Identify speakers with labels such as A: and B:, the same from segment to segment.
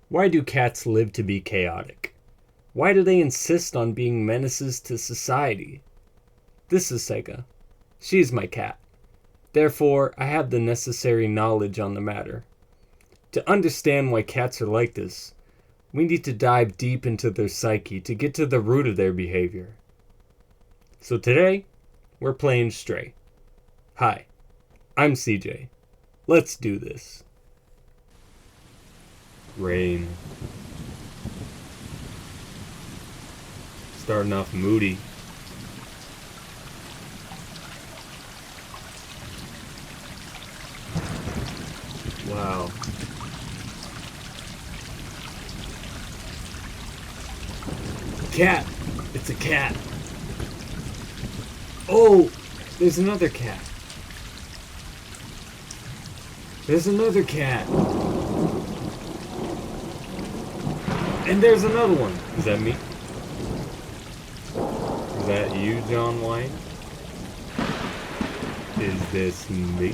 A: Why do cats live to be chaotic? Why do they insist on being menaces to society? This is Sega. She is my cat. Therefore, I have the necessary knowledge on the matter. To understand why cats are like this, we need to dive deep into their psyche to get to the root of their behavior. So today, we're playing Stray. Hi, I'm CJ. Let's do this. Rain. Starting off moody. Wow. Cat! It's a cat! Oh! There's another cat! There's another cat! And there's another one! Is that me? Is that you, John White? Is this me?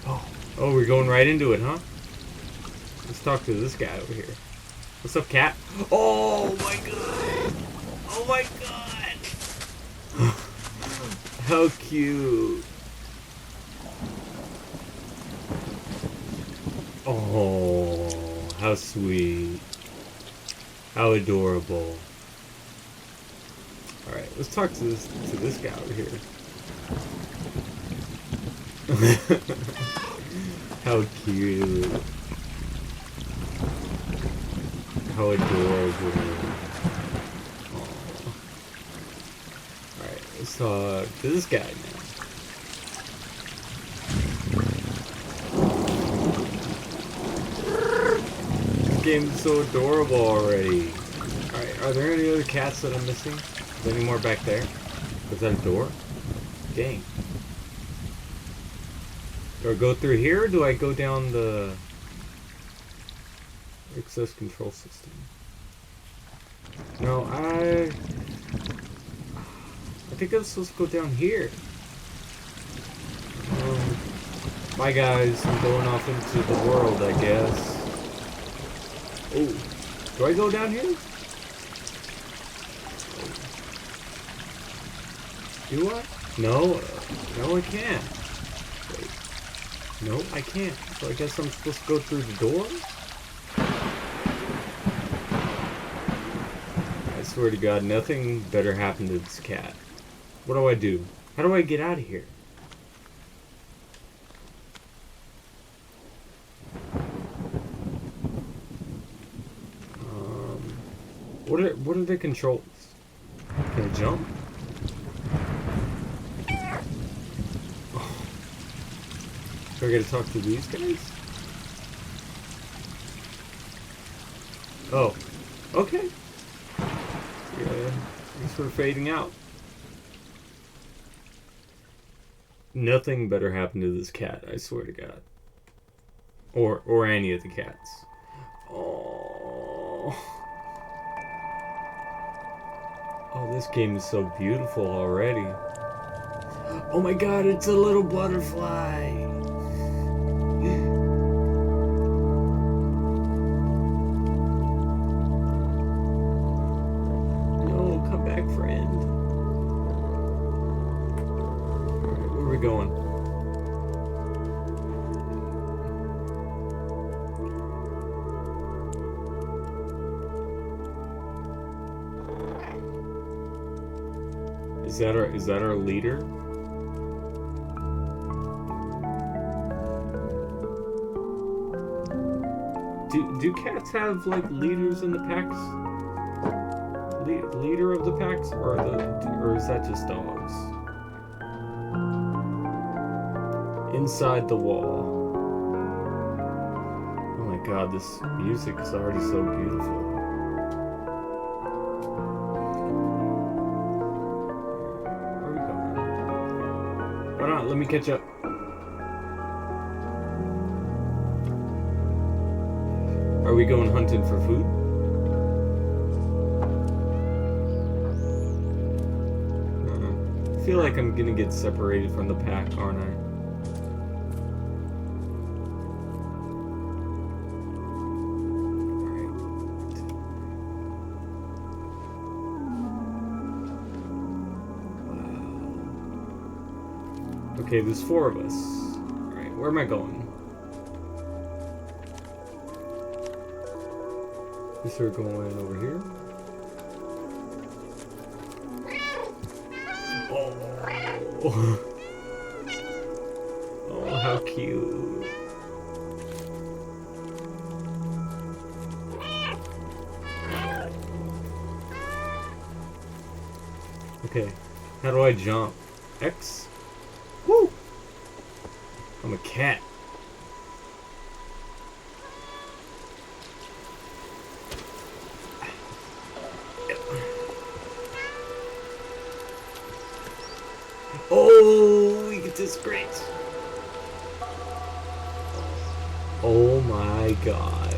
A: Oh, we're going right into it, huh? Let's talk to this guy over here. What's up, cat? Oh my god! Oh my god! How cute! Oh, how sweet. How adorable. Alright, let's talk to this guy over here. How cute. How adorable. Alright, let's talk to this guy now. This game is so adorable already. Alright, are there any other cats that I'm missing? Is there any more back there? Is that a door? Dang. Do I go through here or do I go down the access control system? No, I think I'm supposed to go down here. Bye guys, I'm going off into the world, I guess. Oh, do I go down here? Do I? No, no I can't. Wait. No, I can't. So I guess I'm supposed to go through the door? I swear to God, nothing better happened to this cat. What do I do? How do I get out of here? What are the controls? Can I jump? Oh. Do I gotta talk to these guys? Oh. Okay. Yeah, thanks for fading out. Nothing better happened to this cat, I swear to God. Or any of the cats. Oh. Oh, this game is so beautiful already. Oh my god, it's a little butterfly! No, come back, friend. Alright, where are we going? Is that our leader? Do cats have like leaders in the packs? Leader of the packs, or is that just dogs? Inside the wall. Oh my god, this music is already so beautiful. Let me catch up. Are we going hunting for food? I feel like I'm gonna get separated from the pack, aren't I? Okay, there's 4 of us. Alright, where am I going? We start going over here. Oh. Oh, how cute. Okay, how do I jump? X? Woo! I'm a cat. Oh, we get this great. Oh my god.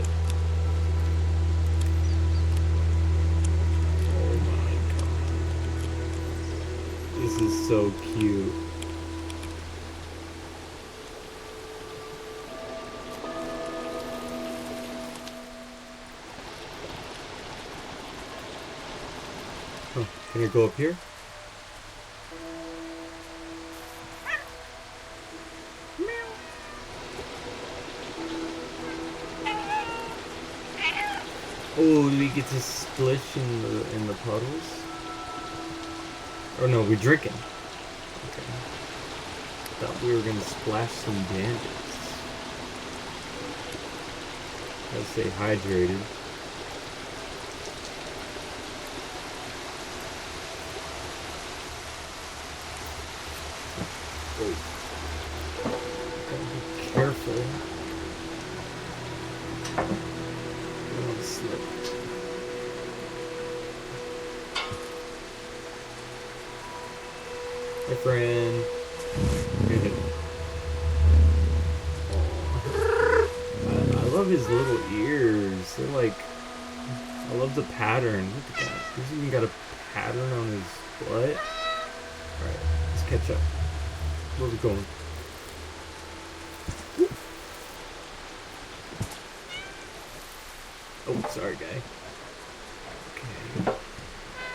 A: Oh my god. This is so cute. Oh, can I go up here? Oh, do we get to splish in the puddles? Or no, we're drinking. Okay. Thought we were gonna splash some bandits. Gotta stay hydrated. Oh. Gotta be careful. I don't want to slip. Hi, friend. Good. I love his little ears. They're like, I love the pattern. Look at that. He's even got a pattern on his butt. Alright, let's catch up. Where are we going? Oh, sorry, guy. Okay.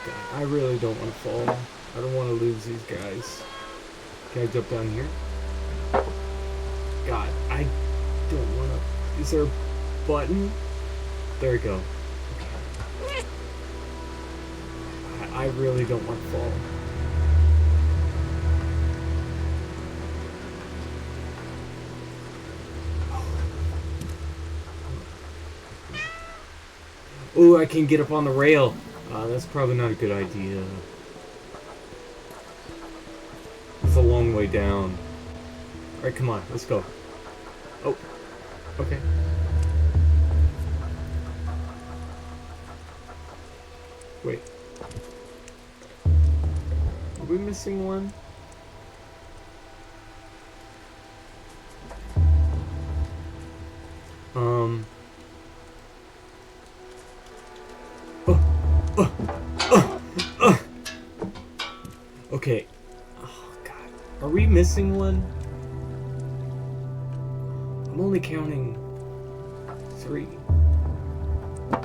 A: God, I really don't want to fall. I don't want to lose these guys. Can I jump down here? God, I don't want to. Is there a button? There we go. Okay. I really don't want to fall. Oh, I can get up on the rail. That's probably not a good idea. It's a long way down. Alright, come on, let's go. Oh, okay. Wait. Are we missing one? Okay. Oh, God. Are we missing one? I'm only counting 3. Oh,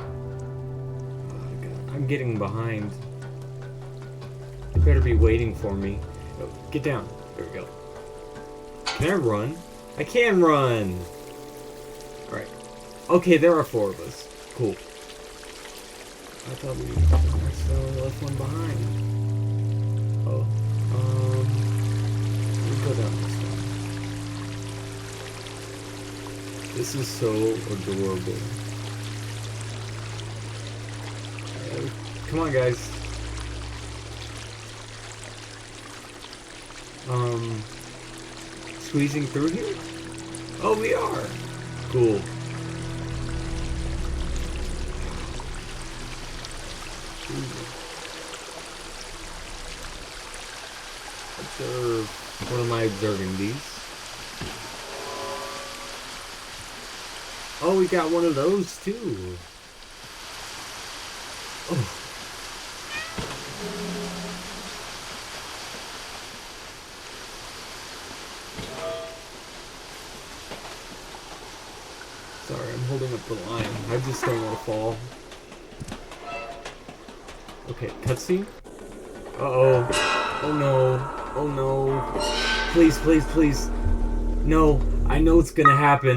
A: God. I'm getting behind. You better be waiting for me. Oh, get down. There we go. Can I run? I can run! Alright. Okay, there are 4 of us. Cool. I thought we accidentally left one behind. Oh. Let me go down this one. This is so adorable. Come on, guys. Squeezing through here? Oh, we are! Cool. Observe. What am I observing? These? Oh, we got one of those too. Oh. Sorry, I'm holding up the line. I just don't want to fall. Okay, cutscene? Uh-oh. Oh no. Oh no. Please, please, please. No, I know it's gonna happen.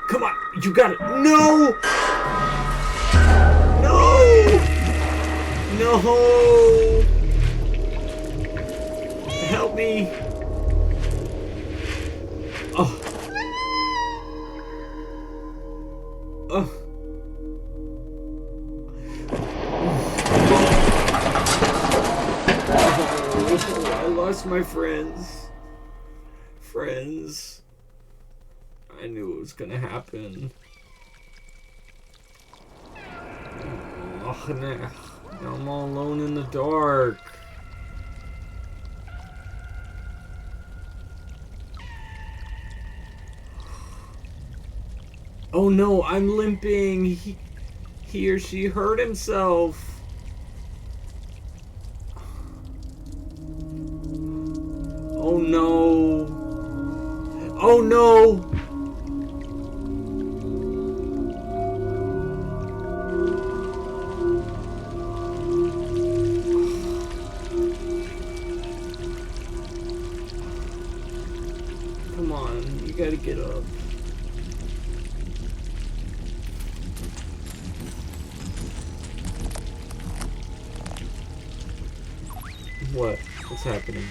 A: Come on, you got it. No! No! No! Help me. Oh. Oh. I lost my friends. Friends. I knew it was gonna happen. Oh, now I'm all alone in the dark. Oh no, I'm limping. He or she hurt himself. Oh no. Oh no. Come on, you gotta get up. What? What's happening?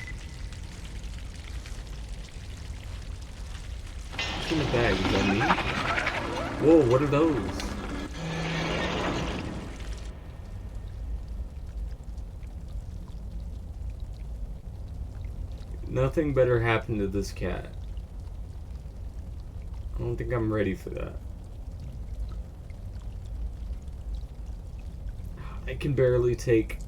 A: What's in the bag? Is that me? Whoa, what are those? Nothing better happened to this cat. I don't think I'm ready for that. I can barely take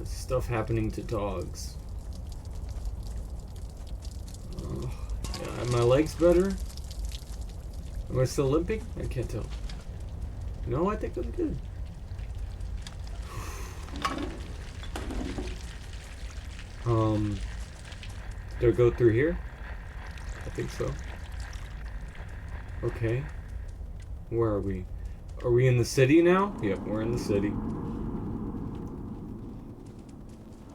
A: stuff happening to dogs. Yeah, are my legs better? Am I still limping? I can't tell. No, I think I'm good. Do I go through here? I think so. Okay. Where are we? Are we in the city now? Yep, we're in the city.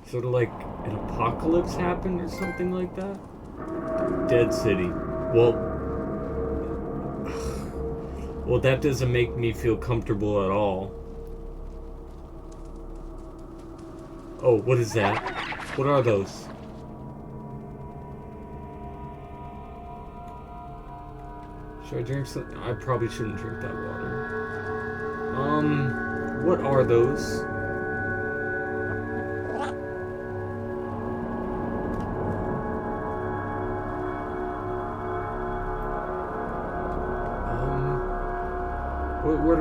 A: Sort of like an apocalypse happened or something like that? Dead city. Well, that doesn't make me feel comfortable at all. Oh, what is that? What are those? Should I drink some? I probably shouldn't drink that water. What are those? Where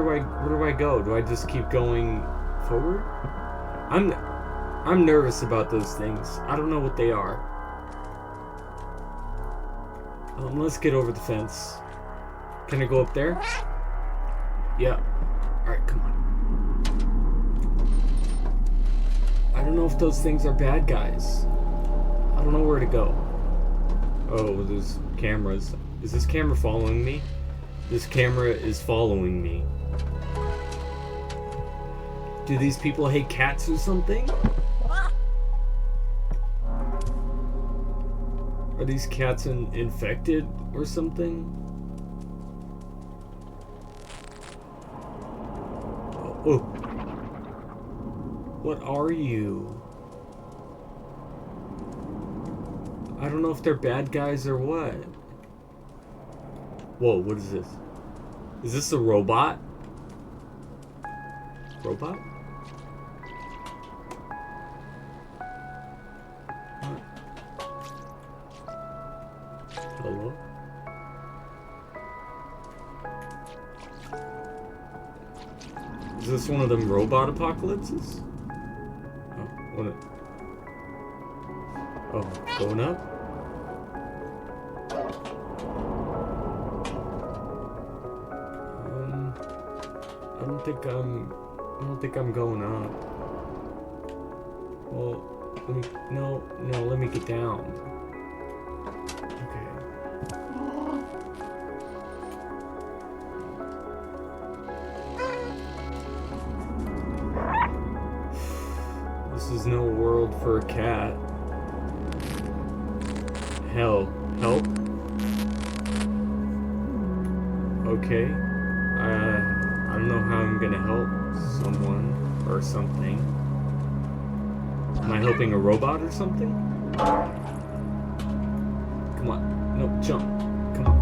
A: do I go? Do I just keep going forward? I'm nervous about those things. I don't know what they are. Let's get over the fence. Can I go up there? Yeah. Alright, come on. I don't know if those things are bad guys. I don't know where to go. Oh, there's cameras. Is this camera following me? This camera is following me. Do these people hate cats or something? Are these cats infected or something? Oh. What are you? I don't know if they're bad guys or what. Whoa, what is this? Is this a robot? Robot? What? Hello? Is this one of them robot apocalypses? Oh, what? Oh, going up? I don't think I'm going up. Well, let me get down. Okay. This is no world hell? Help? Okay. I don't know how I'm gonna help someone or something. Am I helping a robot or something? Come on. No, jump. Come on.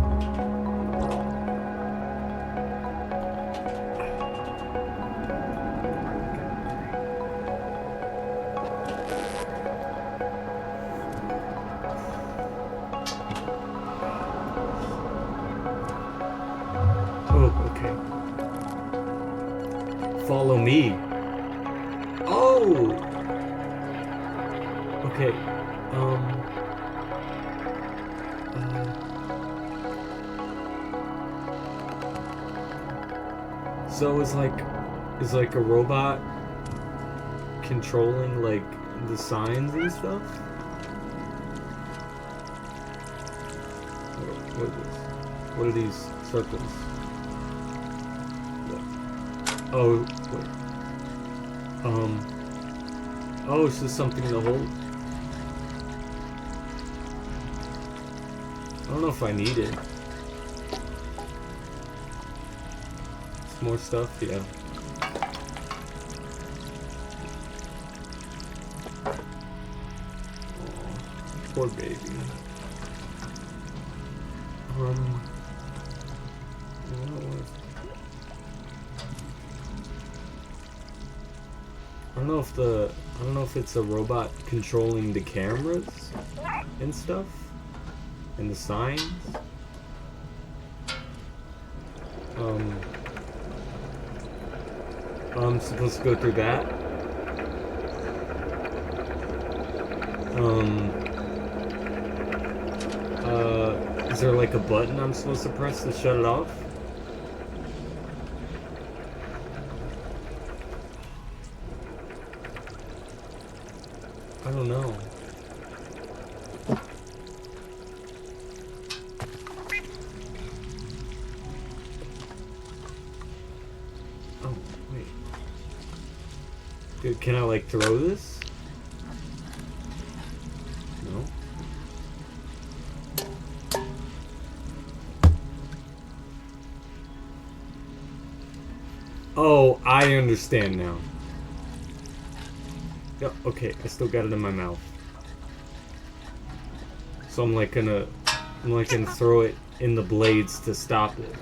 A: Oh, okay. Follow me. Oh! Okay. So is like a robot controlling like the signs and stuff? What is this? What are these circles? What? Oh, wait. Oh, it's just something to hold. I don't know if I need it. Some more stuff, yeah. Aw, poor baby. I don't know if it's a robot controlling the cameras and stuff and the signs. I'm supposed to go through that. Is there like a button I'm supposed to press to shut it off? I don't know. Oh, wait. Dude, can I like throw this? No. Oh, I understand now. Yeah, okay, I still got it in my mouth. So I'm like gonna throw it in the blades to stop it.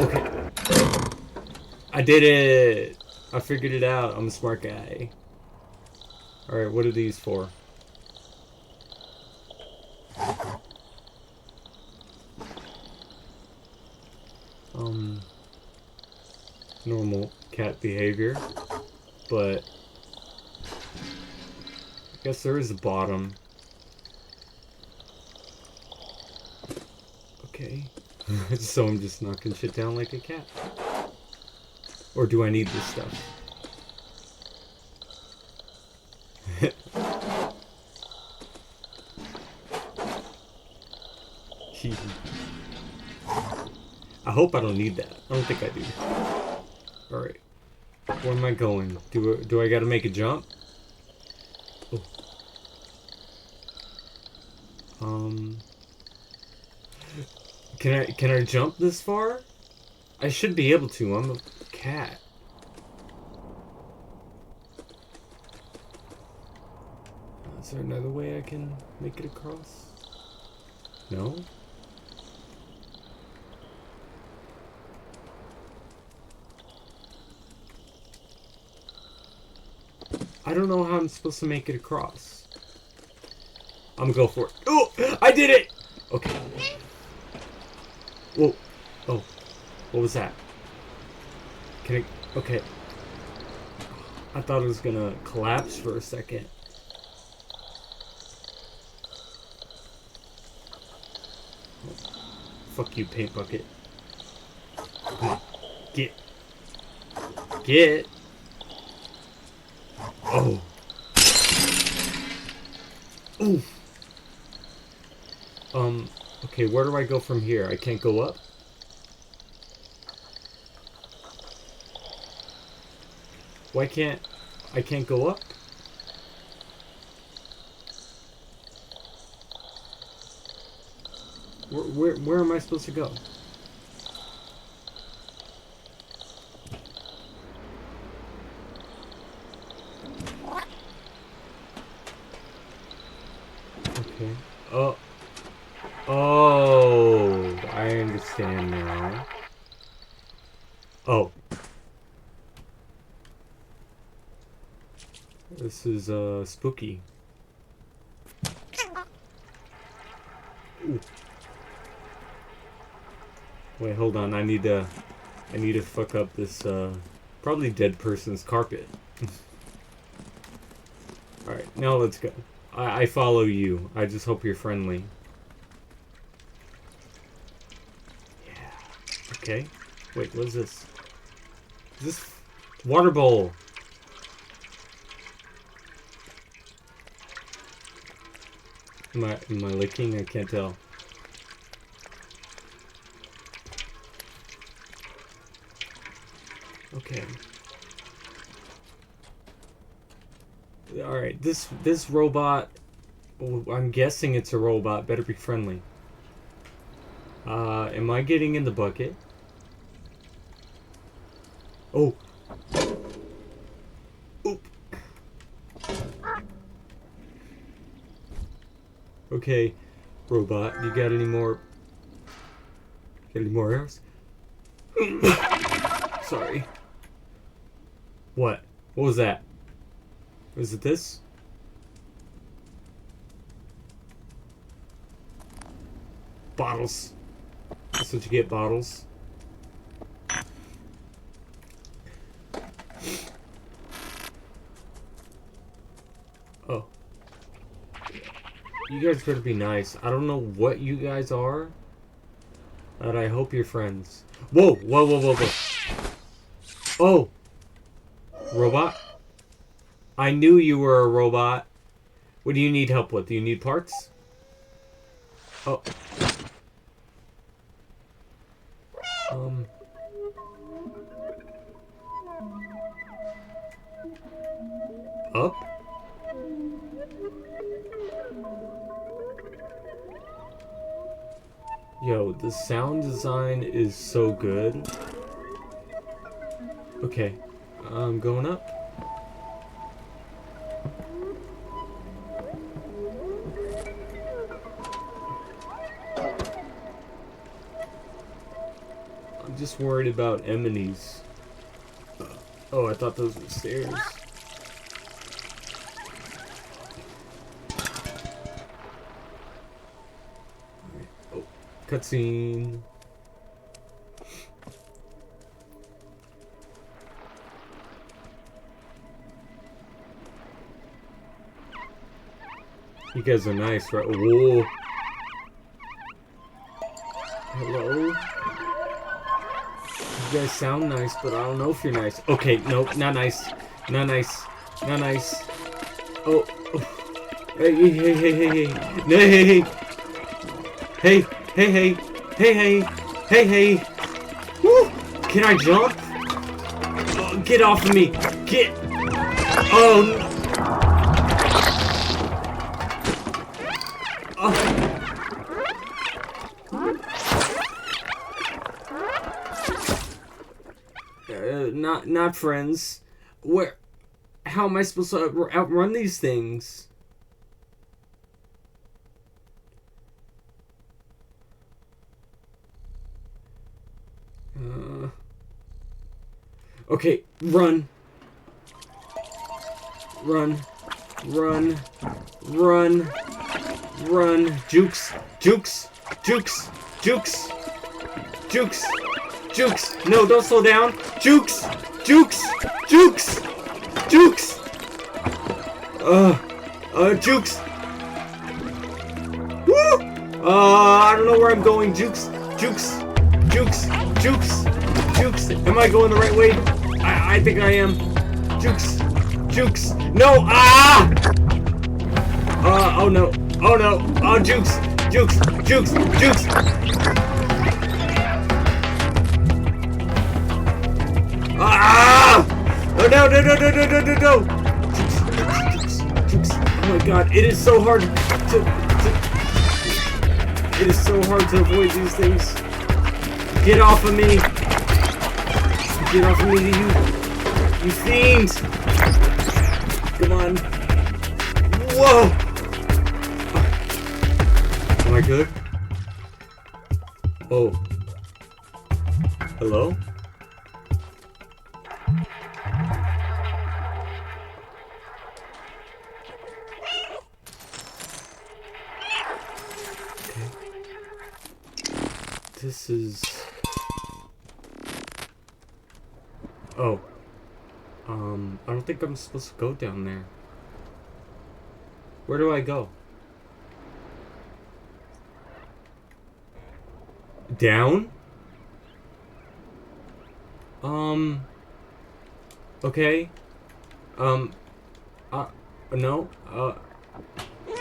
A: Okay. I did it! I figured it out. I'm a smart guy. Alright, what are these for? Normal cat behavior. But I guess there is a bottom. Okay. So I'm just knocking shit down like a cat. Or do I need this stuff? I hope I don't need that. I don't think I do. Alright. Where am I going? Do I gotta make a jump? Oh. Can I jump this far? I should be able to. I'm a cat. Is there another way I can make it across? No? I don't know how I'm supposed to make it across. I'm gonna go for it. Oh! I did it! Okay. Whoa. Oh. What was that? Can I... Okay. I thought it was gonna collapse for a second. Fuck you, paint bucket. Come on. Get. Get. Oh. Oof. Okay, where do I go from here? I can't go up? Why can't... I can't go up? Where am I supposed to go? Okay. Oh, I understand now. Oh. This is, spooky. Ooh. Wait, hold on. I need to fuck up this, probably dead person's carpet. Alright, now let's go. I follow you. I just hope you're friendly. Yeah. Okay. Wait, what is this? Is this water bowl? Am I licking? I can't tell. Okay. Alright, this robot, I'm guessing it's a robot, better be friendly. Am I getting in the bucket? Oh. Oop. Okay, robot, you got any more arrows? Sorry. What? What was that? Was it this? Bottles. That's what you get, bottles. Oh. You guys better be nice. I don't know what you guys are, but I hope you're friends. Whoa! Whoa, whoa, whoa, whoa. Oh! Robot? I knew you were a robot. What do you need help with? Do you need parts? Oh. Up? Yo, the sound design is so good. Okay, I'm going up. I'm just worried about enemies. Oh, I thought those were stairs. Oh, cutscene. You guys are nice, right? Whoa. Hello? You guys sound nice, but I don't know if you're nice. Okay, nope, not nice. Not nice. Not nice. Oh. Oh. Hey, hey, hey, hey, hey. Hey, hey, hey, hey, hey, hey, hey, hey. Woo! Can I jump? Oh, get off of me. Get. Oh. Not friends. Where? How am I supposed to outrun these things? Okay, run. Run. Run. Run. Run. Jukes. Jukes. Jukes. Jukes. Jukes. Jukes. No, don't slow down. Jukes. Jukes. Jukes. Jukes. Jukes. Woo! I don't know where I'm going. Jukes. Jukes. Jukes. Jukes. Jukes. Am I going the right way? I think I am. Jukes. Jukes. No! Ah! Oh no. Oh no. Oh, Jukes. Jukes. Jukes. Jukes. Ah! Oh no, no, no, no, no, no, no, no! Jukes. Jukes. Oh my god, it is so hard to... It is so hard to avoid these things. Get off of me! Get off of me, you fiend! Come on. Whoa! Am I good? Oh. Hello? Okay. This is... Oh. I don't think I'm supposed to go down there. Where do I go? Down? Okay. No.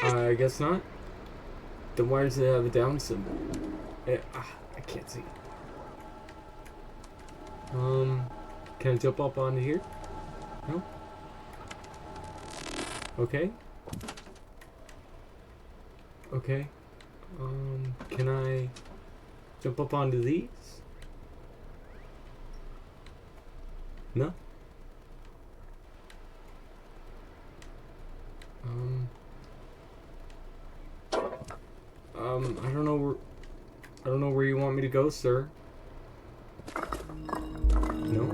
A: I guess not. Then why does it have a down symbol? I can't see. Can I jump up onto here? No? Okay. Okay. Can I jump up onto these? No? I don't know where you want me to go, sir. No?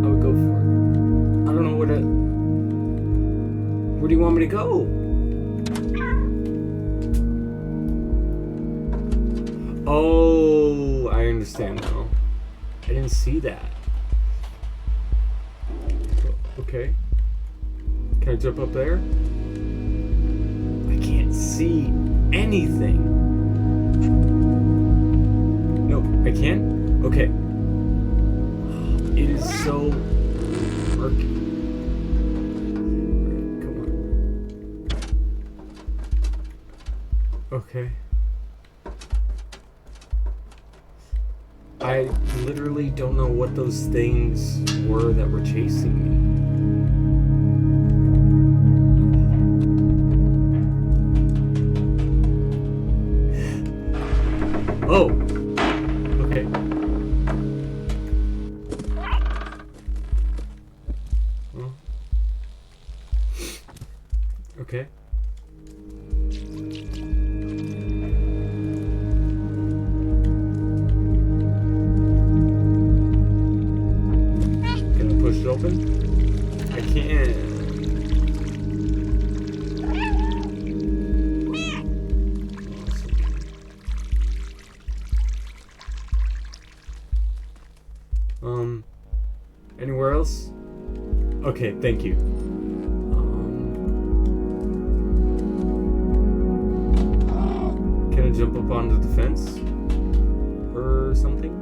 A: I would go for it. I don't know where do you want me to go? Oh, I understand now. I didn't see that. Okay. Can I jump up there? I can't see anything. No, I can't? Okay. It is so murky. Come on. Okay. I literally don't know what those things were that were chasing me. Oh! Okay. Well. Okay. It open? I can't. Anywhere else? Okay, thank you. Can I jump up onto the fence? Or something?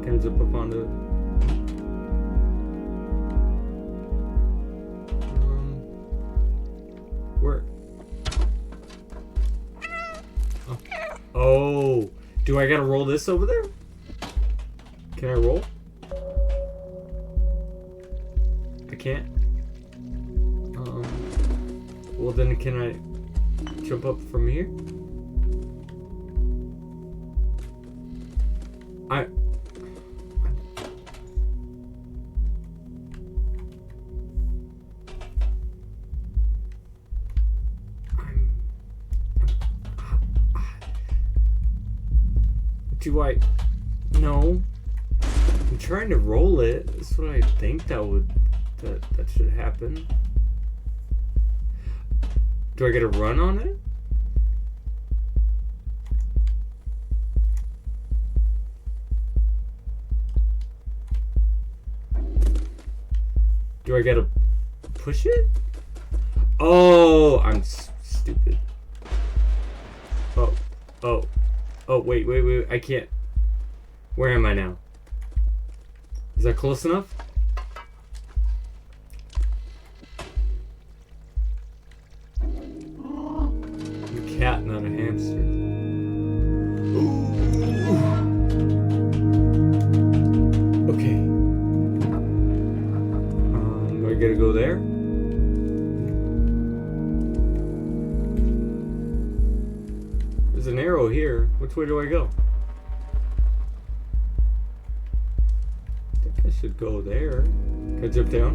A: Can I jump up onto... Where? Oh, do I gotta roll this over there? Can I roll? I can't. Well then, can I jump up from here? Do I? No. I'm trying to roll it. That's what I think that should happen. Do I get a run on it? Do I gotta push it? Oh, I'm stupid. Oh, wait, I can't. Where am I now? Is that close enough? I'm a cat, not a hamster. Ooh. Okay. Do I gotta go there? Which way do I go? I think I should go there. Can I jump down?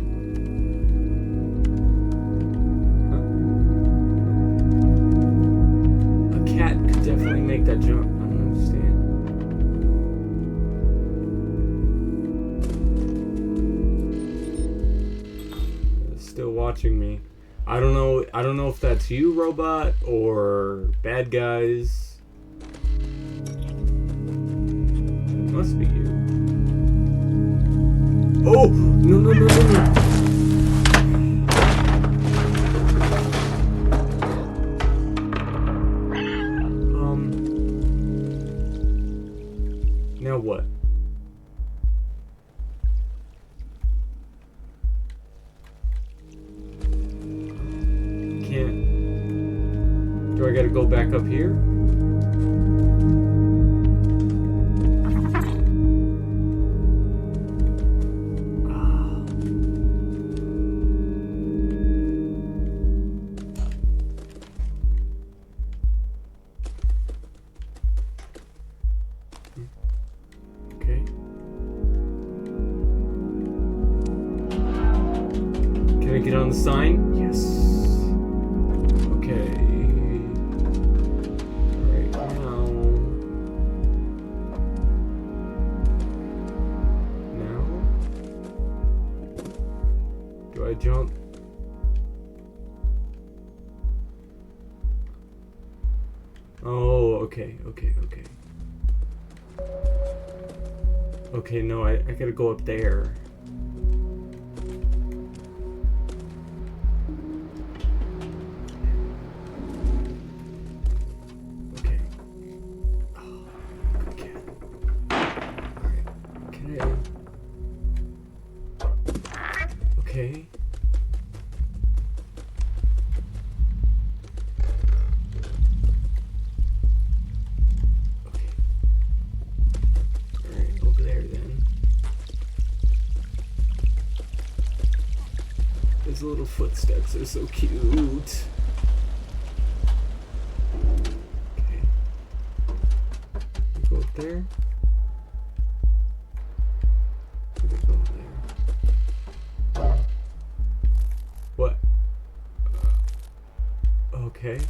A: Huh? A cat could definitely make that jump. I don't understand. It's still watching me. I don't know if that's you, robot, or bad guys. It must be you. Oh! No, no, no, no, no! Now what? Do I gotta go back up here? Okay. Can I get on the sign? Yes. Okay. Jump. Oh, okay. Okay, no, I gotta go up there. Okay. Oh, okay. Alright. Can I... Okay. His little footsteps are so cute. Okay. Go up there. Go there. What? Okay.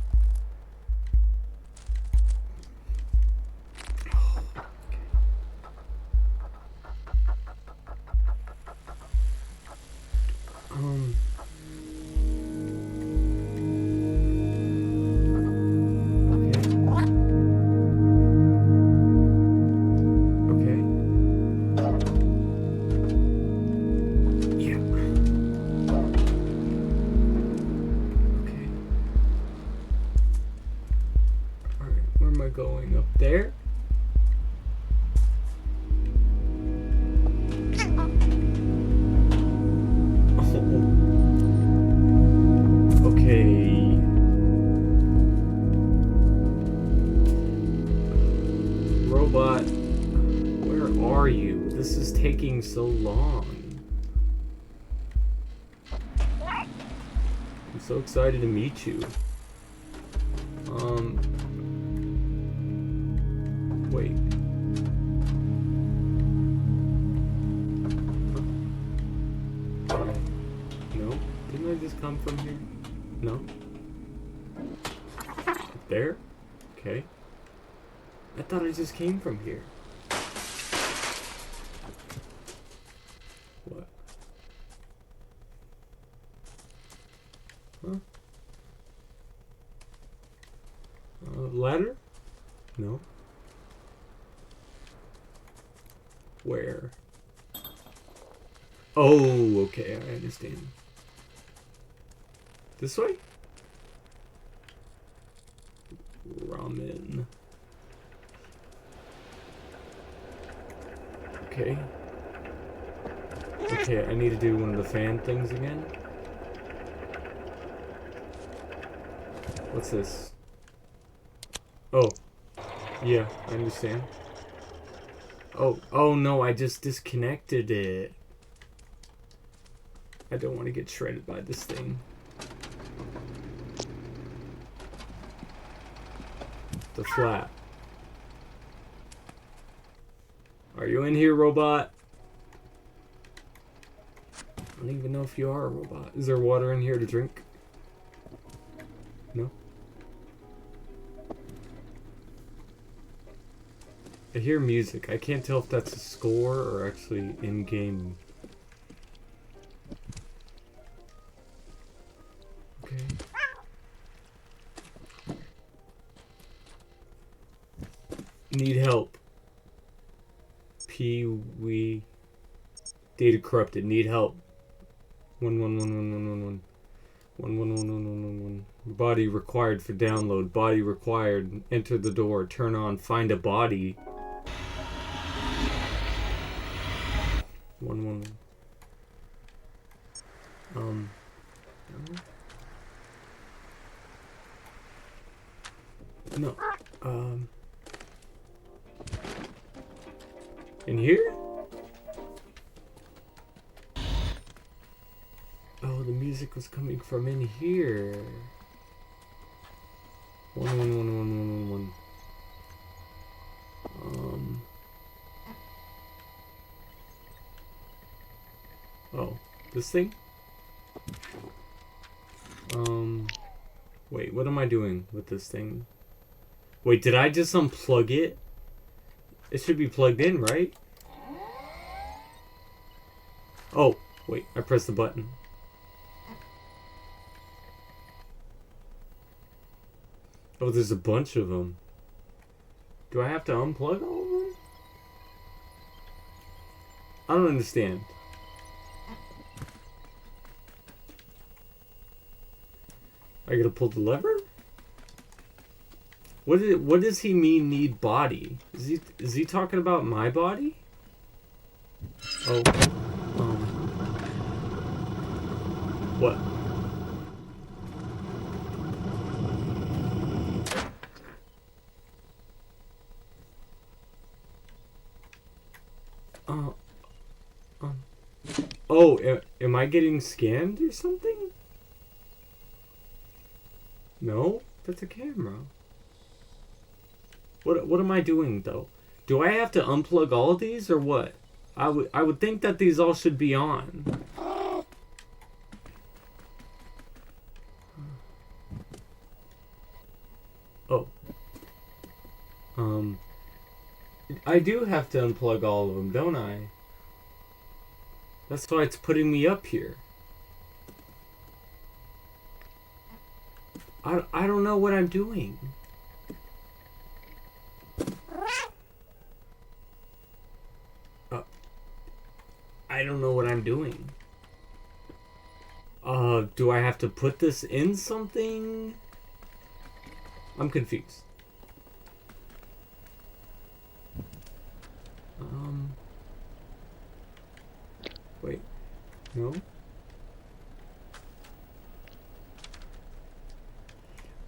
A: Going up there. Oh. Okay. Robot, where are you? This is taking so long. I'm so excited to meet you. Wait. No? Didn't I just come from here? No? There? Okay. I thought I just came from here. What? Huh? Ladder? No. Where? Oh, okay, I understand. This way? Ramen. Okay. Okay, I need to do one of the fan things again. What's this? Oh. Yeah, I understand. Oh no, I just disconnected it. I don't want to get shredded by this thing. The flap. Are you in here, robot? I don't even know if you are a robot. Is there water in here to drink? No? I hear music. I can't tell if that's a score or actually in-game. Okay. Need help. Pee-wee. Data corrupted. Need help. 11111111. 111111. Body required for download. Body required. Enter the door. Turn on. Find a body. 111. No. In here? Oh, the music was coming from in here. 11111111. Oh, this thing? Wait, what am I doing with this thing? Wait, did I just unplug it? It should be plugged in, right? Oh, wait, I pressed the button. Oh, there's a bunch of them. Do I have to unplug all of them? I don't understand. I gotta pull the lever? What does he mean need body? Is he talking about my body? Oh. What? Oh, am I getting scanned or something? No, that's a camera. What am I doing though? Do I have to unplug all of these or what? I would think that these all should be on. Oh. I do have to unplug all of them, don't I? That's why it's putting me up here. I don't know what I'm doing. I don't know what I'm doing. Do I have to put this in something? I'm confused. Wait. No?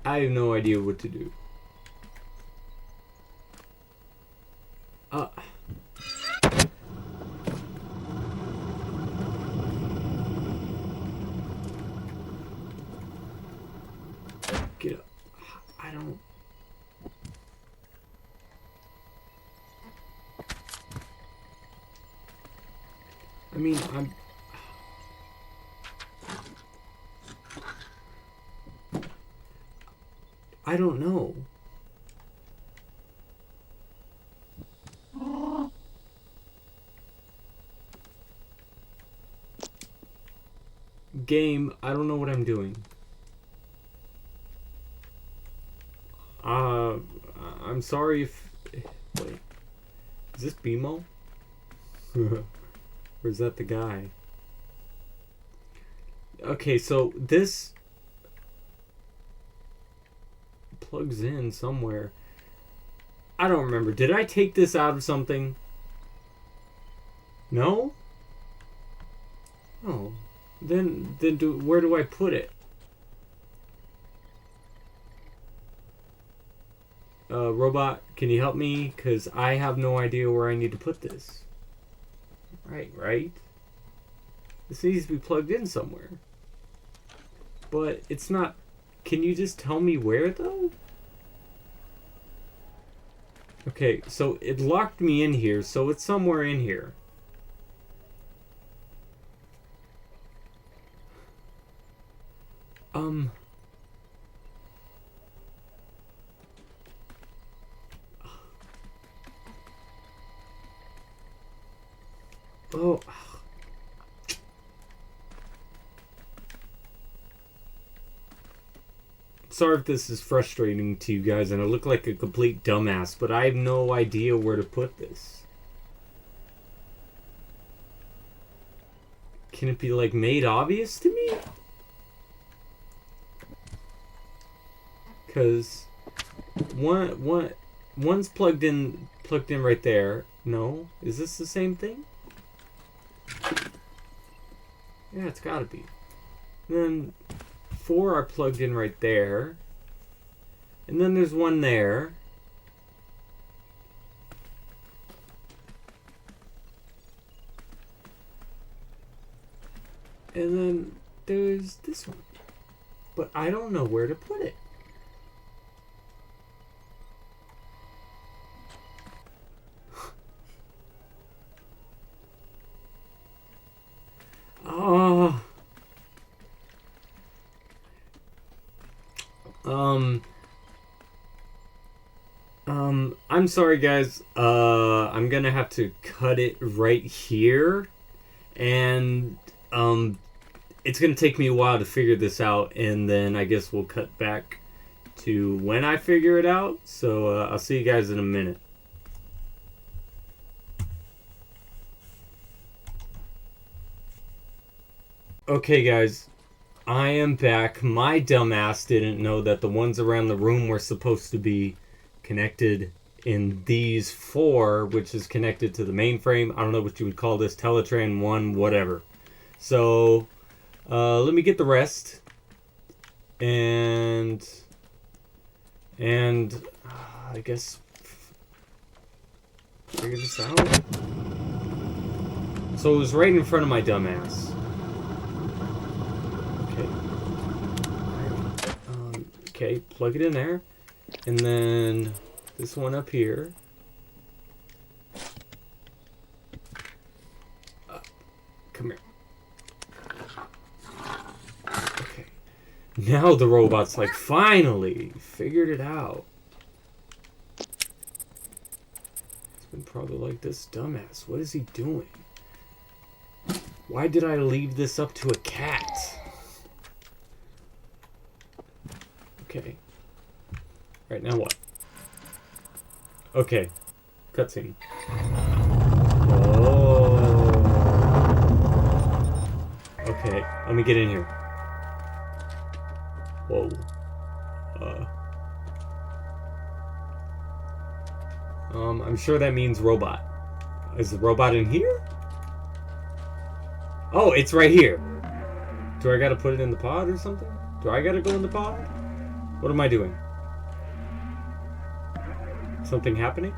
A: I have no idea what to do. Get up. I don't... I mean, I don't know. Game, I don't know what I'm doing. I'm sorry if... Wait. Is this BMO? Or is that the guy? Okay, so this plugs in somewhere. I don't remember. Did I take this out of something? No? Oh. Then where do I put it? Robot, can you help me? Because I have no idea where I need to put this. Right? This needs to be plugged in somewhere. But it's not... Can you just tell me where, though? Okay, so it locked me in here, so it's somewhere in here. Oh. Sorry if this is frustrating to you guys and I look like a complete dumbass, but I have no idea where to put this. Can it be like made obvious to me? Because one's plugged in right there. No, is this the same thing? Yeah, it's gotta be. And then 4 are plugged in right there. And then there's one there. And then there's this one. But I don't know where to put it. Oh. I'm sorry guys, I'm gonna have to cut it right here, and, it's gonna take me a while to figure this out, and then I guess we'll cut back to when I figure it out, so, I'll see you guys in a minute. Okay guys, I am back. My dumbass didn't know that the ones around the room were supposed to be connected in these 4, which is connected to the mainframe. I don't know what you would call this, Teletran 1, whatever. So, let me get the rest. And I guess figure this out. So it was right in front of my dumbass. Okay, plug it in there. And then this one up here. Come here. Okay. Now the robot's like, finally figured it out. It's been probably like, this dumbass. What is he doing? Why did I leave this up to a cat? Okay. Alright, now what? Okay. Cutscene. Oh. Okay, let me get in here. Whoa. I'm sure that means robot. Is the robot in here? Oh, it's right here. Do I gotta put it in the pod or something? Do I gotta go in the pod? What am I doing? Something happening?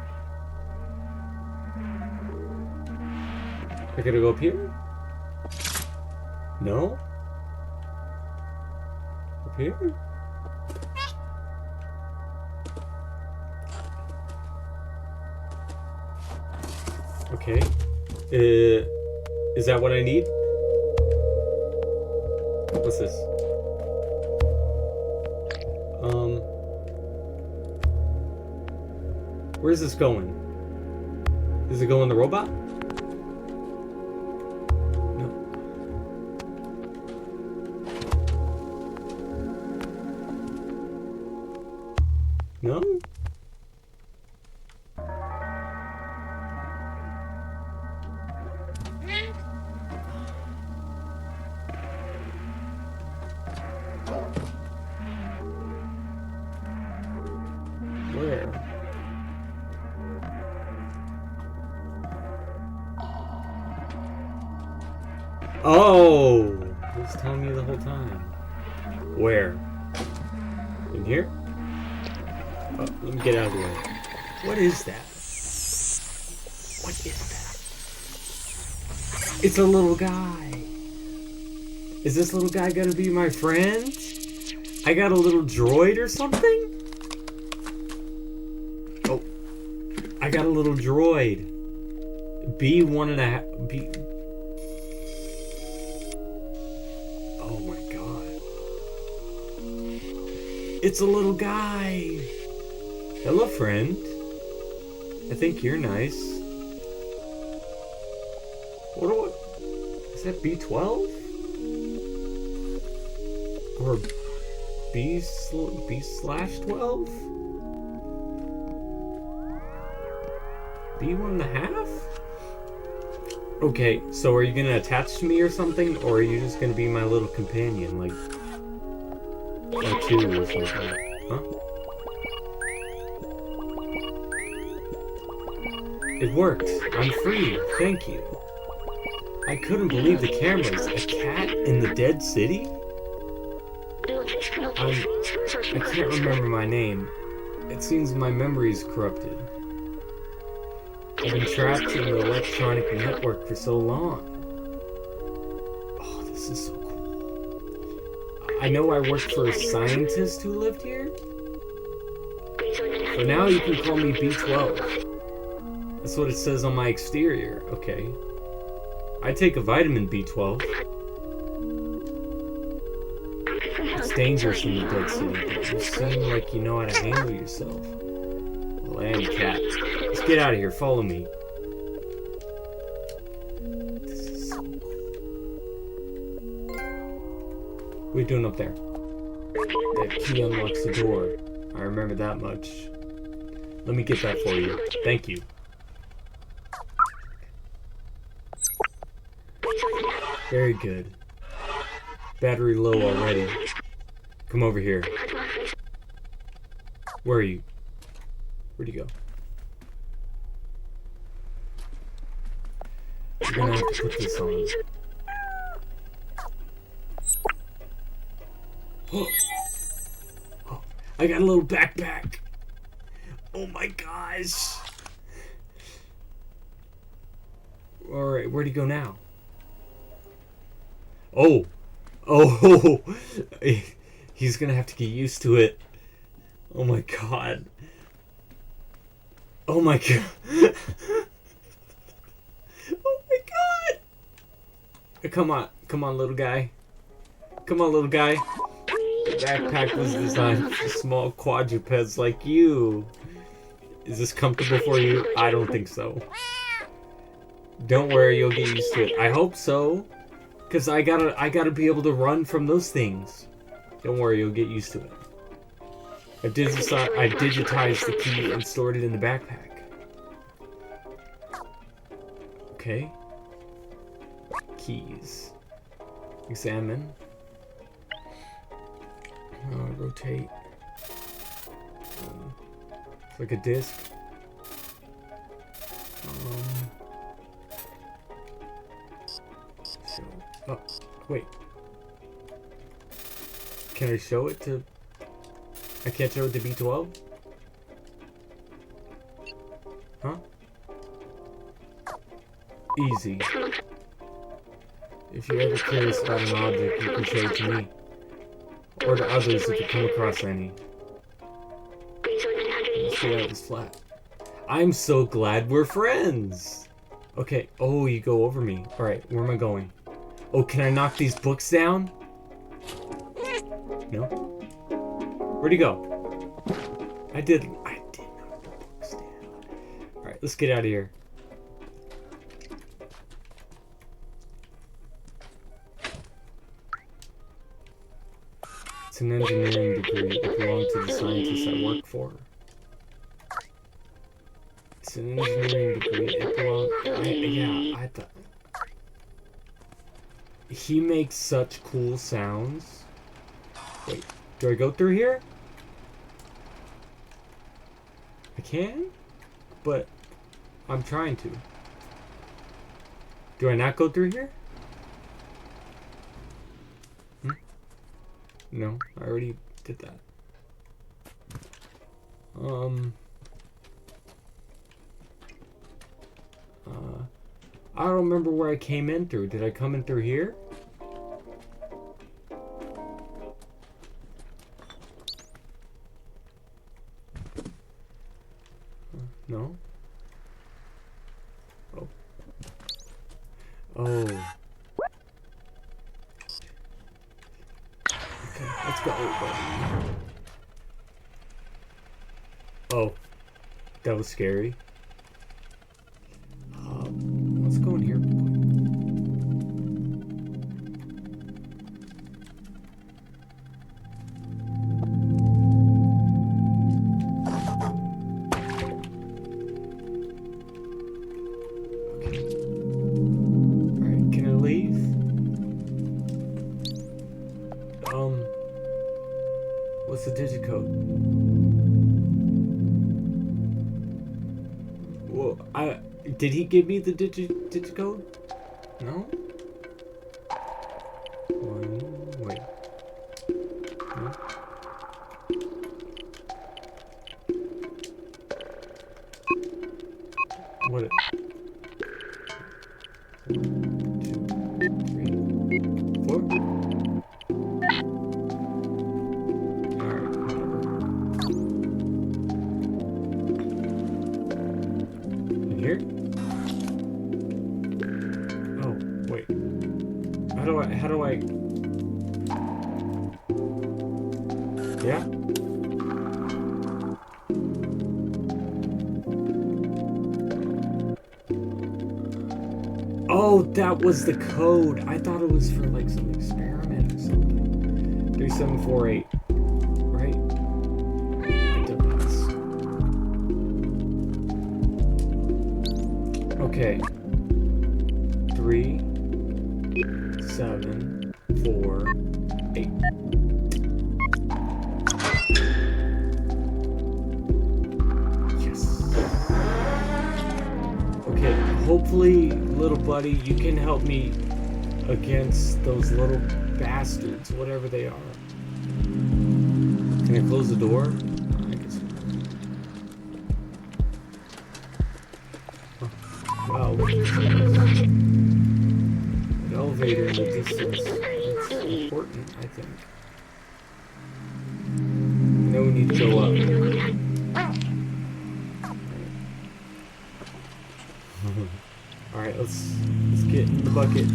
A: I gotta go up here? No? Up here? Okay. Is that what I need? What's this? Where's this going? Does it go in the robot? No. No? Where? Oh! It was telling me the whole time. Where? In here? Oh, let me get out of the way. What is that? What is that? It's a little guy. Is this little guy gonna be my friend? I got a little droid or something? Oh. got a little droid. B1.5. B. Oh my god. It's a little guy. Hello, friend. I think you're nice. What is that? B12? Or B/12? B1.5? Okay, so are you gonna attach to me or something, or are you just gonna be my little companion, like R2 or something? Huh? It worked. I'm free. Thank you. I couldn't believe the cameras. A cat in the dead city? I can't remember my name. It seems my memory is corrupted. I've been trapped in the electronic network for so long. Oh, this is so cool. I know I worked for a scientist who lived here. For now, you can call me B12. That's what it says on my exterior. Okay. I take a vitamin B12. It's dangerous in the dead city, but you seem like you know how to handle yourself. Well, I am a cat. Let's get out of here. Follow me. This is so cool. What are you doing up there? That key unlocks the door. I remember that much. Let me get that for you. Thank you. Very good. Battery low already. Come over here. Where are you? Where'd you go? You're gonna have to put this on. Oh, I got a little backpack. Oh my gosh. Alright, where'd he go now? Oh. Oh. He's gonna have to get used to it. Oh my god. Oh my god. Oh my god. Come on. Come on, little guy. Come on, little guy. The backpack was designed for small quadrupeds like you. Is this comfortable for you? I don't think so. Don't worry, you'll get used to it. I hope so. Cause I gotta be able to run from those things. Don't worry, you'll get used to it. I digitized the key and stored it in the backpack. Okay. Keys. Examine. Rotate. It's like a disc. Oh, wait. Can I show it to... I can't show it to B12? Huh? Easy. If you're ever curious about an object, you can show it to me. Or to others if you come across any. Let's get out of this flat. I'm so glad we're friends! Okay, oh, you go over me. Alright, where am I going? Oh, can I knock these books down? No? Where'd he go? I did knock the books down. Alright, let's get out of here. It's an engineering degree. It belonged to the scientist I work for. It's an engineering degree. It belonged... yeah, I thought... He makes such cool sounds. Wait, do I go through here? I can? But I'm trying to. Do I not go through here? No, I already did that. I don't remember where I came in through. Did I come in through here? No. Let's go, buddy. Oh, that was scary. Let's go in here real quick. What's the digit code? Well, did he give me the digit code? No? Wait. No? What? 1, 2, 3, 4? Here? Oh, wait. How do I? Yeah? Oh, that was the code. I thought it was for like some experiment or something. 3748. Right? Okay. 3, 7, 4, 8. Yes. Okay, hopefully, little buddy, you can help me against those little bastards, whatever they are. Can I close the door? I guess. Wow. An elevator in the distance. That's important, I think. Now we need to go up. Alright, let's get in the bucket.